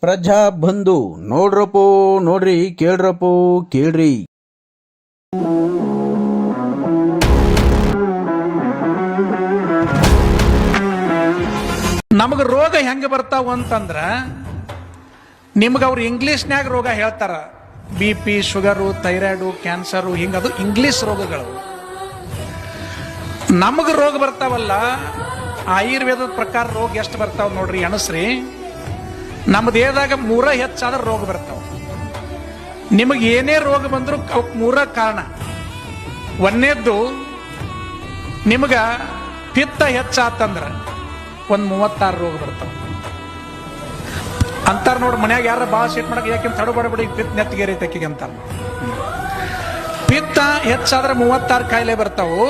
ಪ್ರಜಾ ಬಂಧು ನೋಡ್ರಪ್ಪೋ ನೋಡ್ರಿ ಕೇಳ್ರಪ್ಪೋ ಕೇಳ್ರಿ. ನಮಗ ರೋಗ ಹೆಂಗ ಬರ್ತಾವ ಅಂತಂದ್ರ ನಿಮ್ಗೆ ಅವ್ರು ಇಂಗ್ಲಿಷ್ನ್ಯಾಗ ರೋಗ ಹೇಳ್ತಾರ. B P, sugar, thyroid, cancer, ಹಿಂಗದು ಇಂಗ್ಲಿಷ್ ರೋಗಗಳು. ನಮಗ ರೋಗ ಬರ್ತಾವಲ್ಲ ಆಯುರ್ವೇದದ ಪ್ರಕಾರ ರೋಗ ಎಷ್ಟು ಬರ್ತಾವ ನೋಡ್ರಿ, ಅನಸ್ರಿ. ನಮ್ಮ ದೇಹದಾಗ 3 ಹೆಚ್ಚಾದ್ರೆ ರೋಗ ಬರ್ತಾವ. ನಿಮಗೆ ಏನೇ ರೋಗ ಬಂದ್ರು ಅವಕ್ಕೆ 3 ಕಾರಣ. ಒಂದನೇದ್ದು ನಿಮಗ ಪಿತ್ತ ಹೆಚ್ಚಾತಂದ್ರ ಒಂದು 36 ರೋಗ ಬರ್ತಾವ ಅಂತಾರ ನೋಡ್ರಿ. ಮನ್ಯಾಗ ಯಾರ ಭಾಳ ಸೀಟ್ ಮಾಡಕ್ ಯಾಕೆ ತಡಬಡಬಡಿ ಪಿತ್ತ ನೆತ್ತಿಗೆರಿ ತೆಕ್ಕಿಗೆ ಅಂತಾರ. ಪಿತ್ತ ಹೆಚ್ಚಾದ್ರೆ 36 ಕಾಯಿಲೆ ಬರ್ತಾವು.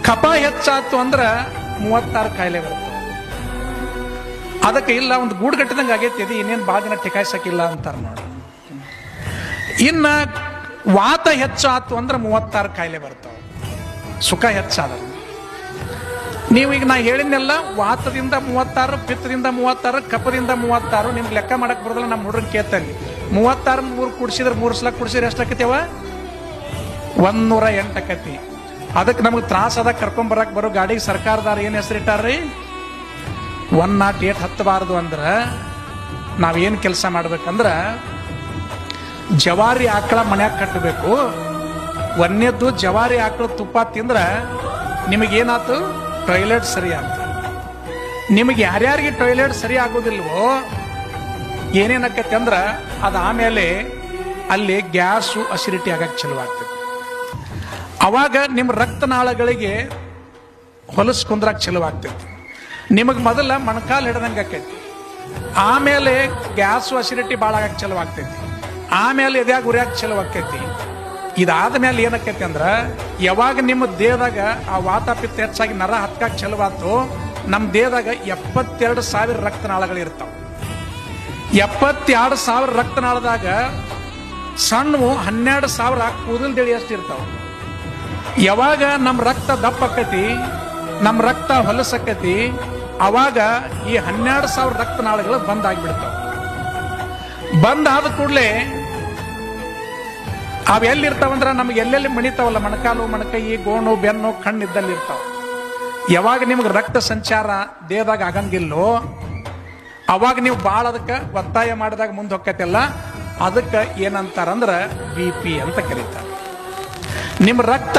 ಕಫ ಹೆಚ್ಚಾತು ಅಂದ್ರ 36 ಕಾಯಿಲೆ ಬರ್ತಾವ. ಅದಕ್ಕೆ ಇಲ್ಲ ಒಂದು ಗೂಡು ಕಟ್ಟಿದಂಗೆ ಆಗೈತಿ, ಅದು ಇನ್ನೇನು ಭಾಳ ದಿನ ಟಿಕಾಯಿಸಕ್ಕಿಲ್ಲ ಅಂತಾರ ನೋಡಿ. ಇನ್ನ ವಾತ ಹೆಚ್ಚಾತು ಅಂದ್ರೆ 36 ಕಾಯಿಲೆ ಬರ್ತಾವ. ಸುಖ ಹೆಚ್ಚಾದ್ರೆ ನೀವು ಈಗ ನಾ ಹೇಳಿದ್ನೆಲ್ಲ ವಾತದಿಂದ 36, ಪಿತ್ತದಿಂದ 36, ಕಫದಿಂದ 36. ನಿಮ್ಗೆ ಲೆಕ್ಕ ಮಾಡಕ್ ಬರೋದಿಲ್ಲ. ನಮ್ಮ ಹುಡುಗರು ಕೇಳ್ತಾನೆ 36 3 ಕುಡಿಸಿದ್ರೆ 3 ಸಲ ಕುಡಿಸಿದ್ರೆ ಎಷ್ಟಾಕೈತಿವ? 108 ಆಕತಿ. ಅದಕ್ಕೆ ನಮ್ಗೆ ತ್ರಾಸದಾಗ ಕರ್ಕೊಂಬರಕ್ ಬರೋ ಗಾಡಿಗೆ ಸರ್ಕಾರದಾರ ಏನು ಹೆಸರಿಟ್ಟಾರ್ರಿ? 108 ಹತ್ತಬಾರ್ದು ಅಂದ್ರೆ ನಾವೇನು ಕೆಲಸ ಮಾಡ್ಬೇಕಂದ್ರ ಜವಾರಿ ಆಕಳ ಮನ್ಯಾಗ ಕಟ್ಟಬೇಕು. ಒಂದೇದ್ದು ಜವಾರಿ ಆಕಳ ತುಪ್ಪ ತಿಂದ್ರೆ ನಿಮಗೇನಾಯ್ತು? ಟಾಯ್ಲೆಟ್ ಸರಿ ಆಯ್ತು. ನಿಮಗೆ ಯಾರ್ಯಾರಿಗೆ ಟಾಯ್ಲೆಟ್ ಸರಿ ಆಗೋದಿಲ್ವೋ ಏನೇನಕ್ಕೈತಿ ಅಂದ್ರೆ ಅದು ಆಮೇಲೆ ಅಲ್ಲಿ ಗ್ಯಾಸು ಅಸಿಡಿಟಿ ಆಗಕ್ಕೆ ಚಲೋ ಆಗ್ತದೆ. ಅವಾಗ ನಿಮ್ಮ ರಕ್ತನಾಳಗಳಿಗೆ ಹೊಲಸು ಕುಂದ್ರಾಕ್ ಚಲೋ ಆಗ್ತೈತಿ. ನಿಮಗೆ ಮೊದಲ ಮೊಣಕಾಲು ಹಿಡ್ದಂಗೆ ಆಕೈತಿ. ಆಮೇಲೆ ಗ್ಯಾಸು ಅಸಿಡಿಟಿ ಭಾಳ ಆಗಕ್ಕೆ ಚಲೋ ಆಗ್ತೈತಿ. ಆಮೇಲೆ ಎದ್ಯಾಗ ಉರಿಯಾಕ ಚಲೋ ಆಕೈತಿ. ಇದಾದ ಮೇಲೆ ಏನಕ್ಕೈತಿ ಅಂದ್ರೆ ಯಾವಾಗ ನಿಮ್ಮ ದೇಹದಾಗ ಆ ವಾತ ಪಿತ್ತ ಹೆಚ್ಚಾಗಿ ನರ ಹತ್ಕಾಕ್ ಚಲೋ ಆಯ್ತು, ನಮ್ಮ ದೇಹದಾಗ 72,000 ರಕ್ತನಾಳಗಳು ಇರ್ತಾವ. 72,000 ರಕ್ತನಾಳದಾಗ ಸಣ್ಣವು 12,000 ಕೂದಲ್ದೇಳಿ ಎಷ್ಟು ಇರ್ತಾವ. ಯಾವಾಗ ನಮ್ಮ ರಕ್ತ ದಪ್ಪ ಆಕೈತಿ, ನಮ್ಮ ರಕ್ತ ಹೊಲಸಕ್ಕೈತಿ, ಅವಾಗ ಈ 12,000 ರಕ್ತನಾಳಗಳು ಬಂದಾಗ್ಬಿಡ್ತಾವ. ಬಂದಾದ ಕೂಡಲೇ ಅವು ಎಲ್ಲಿರ್ತಾವಂದ್ರ ನಮ್ಗೆ ಎಲ್ಲೆಲ್ಲಿ ಮಣಿತಾವಲ್ಲ, ಮೊಣಕಾಲು, ಮೊಣಕೈ, ಗೋಣು, ಬೆನ್ನು, ಕಣ್ಣು ಇದ್ದಲ್ಲಿ ಇರ್ತಾವ. ಯಾವಾಗ ನಿಮ್ಗೆ ರಕ್ತ ಸಂಚಾರ ದೇಹದಾಗ ಆಗಂಗಿಲ್ಲೋ ಅವಾಗ ನೀವು ಭಾಳ ಅದಕ್ಕೆ ಒತ್ತಾಯ ಮಾಡಿದಾಗ ಮುಂದೆ ಹೊಕ್ಕೈತಿಲ್ಲ, ಅದಕ್ಕೆ ಏನಂತಾರಂದ್ರ BP ಅಂತ ಕರೀತಾರೆ. ನಿಮ್ಮ ರಕ್ತ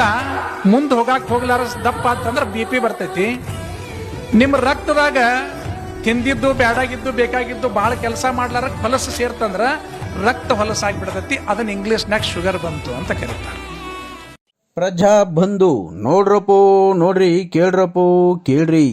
ಮುಂದೆ ಹೋಗ್ಲಾರ ದಪ್ಪ ಅಂತಂದ್ರೆ BP ಬರ್ತೈತಿ. ನಿಮ್ಮ ರಕ್ತದಾಗ ತಿಂದಿದ್ದು, ಬ್ಯಾಡಾಗಿದ್ದು, ಬೇಕಾಗಿದ್ದು ಭಾಳ ಕೆಲಸ ಮಾಡ್ಲಾರ ಹೊಲಸು ಸೇರ್ತಂದ್ರ ರಕ್ತ ಹೊಲಸಾಗ್ಬಿಡ್ತೈತಿ. ಅದನ್ನ ಇಂಗ್ಲಿಷ್ನಾಗ ಶುಗರ್ ಬಂತು ಅಂತ ಕರೀತಾರೆ. ಪ್ರಜಾ ಬಂಧು ನೋಡ್ರಪ್ಪೋ ನೋಡ್ರಿ ಕೇಳ್ರಪ್ಪೋ ಕೇಳ್ರಿ.